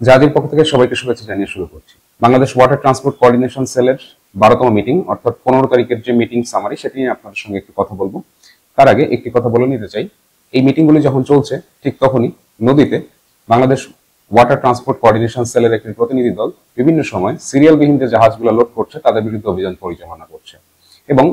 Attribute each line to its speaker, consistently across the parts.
Speaker 1: যাদের পক্ষ থেকে সবাইকে শুভেচ্ছা জানিয়ে শুরু করছি। বাংলাদেশ ওয়াটার ট্রান্সপোর্ট কোঅর্ডিনেশন সেলের 12তম মিটিং অর্থাৎ 15 তারিখের যে মিটিং সামারি সেটি নিয়ে আপনাদের সঙ্গে একটু কথা বলবো। তার আগে একটি কথা বলে নিতে চাই, এই মিটিংগুলি যখন চলছে ঠিক তখনই নদীতে বাংলাদেশ ওয়াটার ট্রান্সপোর্ট কোঅর্ডিনেশন সেলের একটি প্রতিনিধি দল বিভিন্ন সময় সিরিয়ালবিহীন যে জাহাজগুলো লোড করছে তাদের বিরুদ্ধে অভিযান পরিচালনা করছে। এবং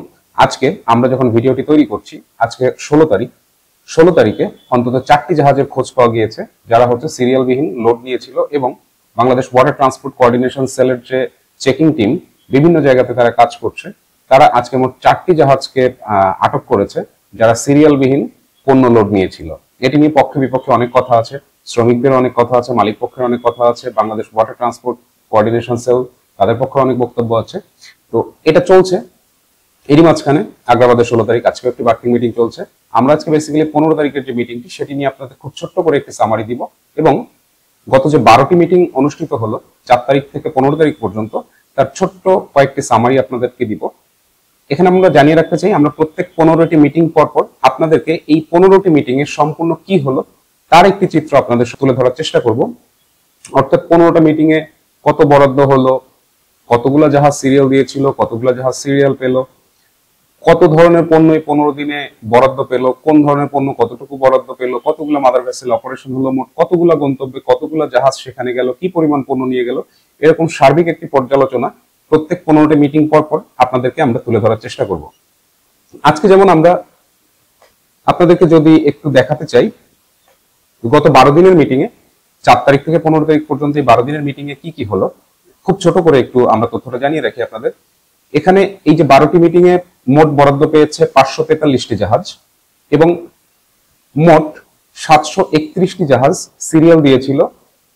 Speaker 1: আজকে আমরা যখন ভিডিওটি তৈরি করছি, আজকে 16 তারিখে অন্তত 4টি জাহাজের খোঁজ পাওয়া গিয়েছে যারা হচ্ছে সিরিয়ালবিহীন লোড নিয়েছিল, এবং বাংলাদেশ ওয়াটার ট্রান্সপোর্ট কোঅর্ডিনেশন সেলের যে চেকিং টিম বিভিন্ন জায়গাতে তারা কাজ করছে, তারা আজকে মোট 4টি জাহাজকে আটক করেছে যারা সিরিয়ালবিহীন পণ্য লোড নিয়েছিল। এটি নিয়ে পক্ষে বিপক্ষে অনেক কথা আছে, শ্রমিকদের অনেক কথা আছে, মালিক পক্ষের অনেক কথা আছে, Bangladesh water transport coordination cell তাদের পক্ষে অনেক বক্তব্য আছে। তো এটা চলছে। এরই মাঝখানে আগ্রাবাদের 16 তারিখ আজকে একটি ওয়ার্কিং মিটিং চলছে। আমরা আজকে বেসিক্যালি 15 তারিখের যে মিটিংটি সেটি নিয়ে আপনাদের খুব ছোট্ট করে একটি সামারি দিব, এবং গত যে 12টি মিটিং অনুষ্ঠিত হলো 4 তারিখ থেকে 15 তারিখ পর্যন্ত তার ছোট্ট কয়েকটি সামারি আপনাদেরকে দিব। এখানে আমরা জানিয়ে রাখতে চাই, আমরা প্রত্যেক 15টি মিটিং পর আপনাদেরকে এই 15টি মিটিং এর সম্পূর্ণ কি হলো তার একটি চিত্র আপনাদের তুলে ধরার চেষ্টা করব। অর্থাৎ 15টা মিটিং এ কত বরাদ্দ হলো, কতগুলো জাহাজ সিরিয়াল দিয়েছিল, কতগুলো জাহাজ সিরিয়াল পেলো, কত ধরনের পণ্য এই 15 দিনে বরাদ্দ পেল, কোন ধরনের পণ্য কতটুকু বরাদ্দ পেল, কতগুলো মাদার ভেসেল অপারেশন হলো, মোট কতগুলো গন্তব্যে কতগুলো জাহাজ সেখানে গেল, কি পরিমাণ পণ্য নিয়ে গেল, এরকম সার্বিক একটি পর্যালোচনা প্রত্যেক 15টি মিটিং পর আপনাদেরকে আমরা তুলে ধরার চেষ্টা করব। আজকে যেমন আমরা আপনাদেরকে যদি একটু দেখাতে চাই, গত 12 দিনের মিটিং এ 4 তারিখ থেকে 15 তারিখ পর্যন্ত এই 12 দিনের মিটিং এ কি কি হলো খুব ছোট করে একটু আমরা তথ্যটা জানিয়ে রাখি আপনাদের। এখানে এই যে 12টি মিটিং এ মোট বরাদ্দ পেয়েছে 543টি জাহাজ, এবং মোট 731টি জাহাজ সিরিয়াল দিয়েছিল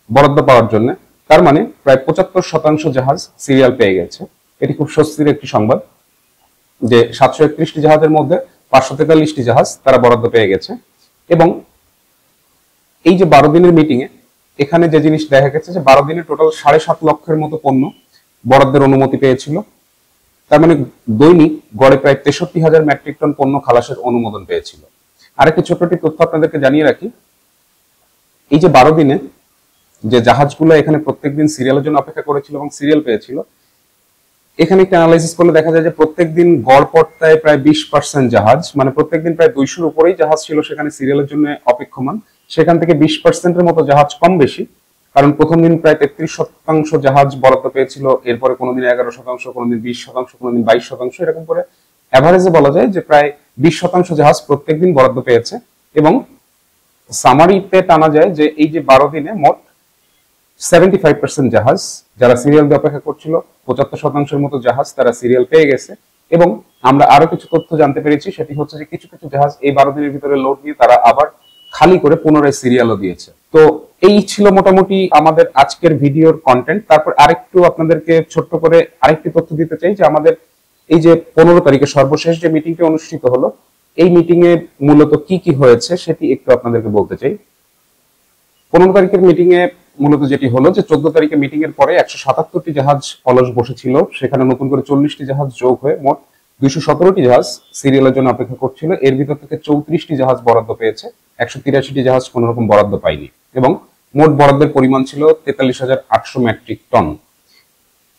Speaker 1: বরাদ্দ পাওয়ার জন্য। তার মানে প্রায় 75% জাহাজ সিরিয়াল পেয়ে গেছে। এটি খুব স্বস্তির একটি সংবাদ যে 731টি জাহাজের মধ্যে 543টি জাহাজ তারা বরাদ্দ পেয়ে গেছে। এবং এই যে 12 দিনের মিটিং এ এখানে যে জিনিস দেখা গেছে যে 12 দিনে টোটাল 7.5 লক্ষের মতো পণ্য বরাদ্দের অনুমতি পেয়েছিল। তার মানে দৈনিক গড়ে প্রায় 63,000 মেট্রিক টন পণ্য খালাসের অনুমোদন পেয়েছিল। আরেকটি ছোট্টটি তথ্য আপনাদেরকে জানিয়ে রাখি, এই যে 12 দিনে যে জাহাজগুলো এখানে প্রত্যেকদিন সিরিয়ালের জন্য অপেক্ষা করেছিল এবং সিরিয়াল পেয়েছিল, এখানে একটা অ্যানালাইসিস করলে দেখা যায় যে প্রত্যেকদিন গড় পড়তায় প্রায় 20% জাহাজ, মানে প্রত্যেকদিন প্রায় 200-র উপরেই জাহাজ ছিল সেখানে সিরিয়ালের জন্য অপেক্ষমান। সেখান থেকে 20%-এর মতো জাহাজ কম বেশি, কারণ প্রথম দিন প্রায় 33% জাহাজ বরাদ্দ পেয়েছিল, এরপরে কোনোদিন 11%, কোনোদিন 20%, কোনোদিন 22%, এরকম করে অ্যাভারেজে বলা যায় যে প্রায় 20% জাহাজ প্রত্যেকদিন বরাদ্দ পেয়েছে। এবং সামারিতে টানা যায় যে এই যে 12 দিনে মোট 75% জাহাজ যারা সিরিয়াল দিয়ে অপেক্ষা করছিল, 75%-এর মতো জাহাজ তারা সিরিয়াল পেয়ে গেছে। এবং আমরা আরো কিছু তথ্য জানতে পেরেছি, সেটি হচ্ছে যে কিছু কিছু জাহাজ এই 12 দিনের ভিতরে লোড দিয়ে তারা আবার খালি করে পুনরায় সিরিয়ালও দিয়েছে। তো এই ছিল মোটামুটি আমাদের আজকের ভিডিওর কন্টেন্ট। তারপর আরেকটু আপনাদেরকে ছোট্ট করে আরেকটি তথ্য দিতে চাই যে আমাদের এই যে 15 তারিখে সর্বশেষ যে মিটিংটা অনুষ্ঠিত হলো, এই মিটিং এ মূলত কি কি হয়েছে সেটি একটু আপনাদেরকে বলতে চাই। 15 তারিখের মিটিং এ মূলত যেটি হলো যে 14 তারিখে মিটিং এর পরে 177টি জাহাজ অলস বসেছিল, সেখানে নতুন করে 40টি জাহাজ যোগ হয়ে মোট 217টি জাহাজ সিরিয়ালের জন্য অপেক্ষা করছিল। এর ভিতর থেকে 34টি জাহাজ বরাদ্দ পেয়েছে, 183টি জাহাজ কোন রকম বরাদ্দ পায়নি, এবং মোট বরাদ্দের পরিমাণ ছিল 43,800 মেট্রিক টন।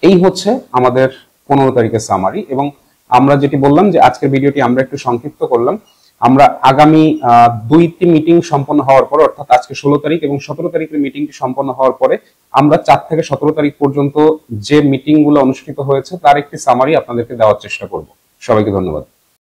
Speaker 1: এই হচ্ছে আমাদের 15 তারিখের সামারি। এবং আমরা যেটি বললাম যে আজকের ভিডিওটি আমরা একটু সংক্ষিপ্ত করলাম। আমরা আগামী 2টি মিটিং সম্পন্ন হওয়ার পর, অর্থাৎ আজকে 16 তারিখ এবং 17 তারিখের মিটিংটি সম্পন্ন হওয়ার পরে আমরা 4 থেকে 17 তারিখ পর্যন্ত যে মিটিংগুলো অনুষ্ঠিত হয়েছে তার একটি সামারি আপনাদেরকে দেওয়ার চেষ্টা করব। সবাইকে ধন্যবাদ।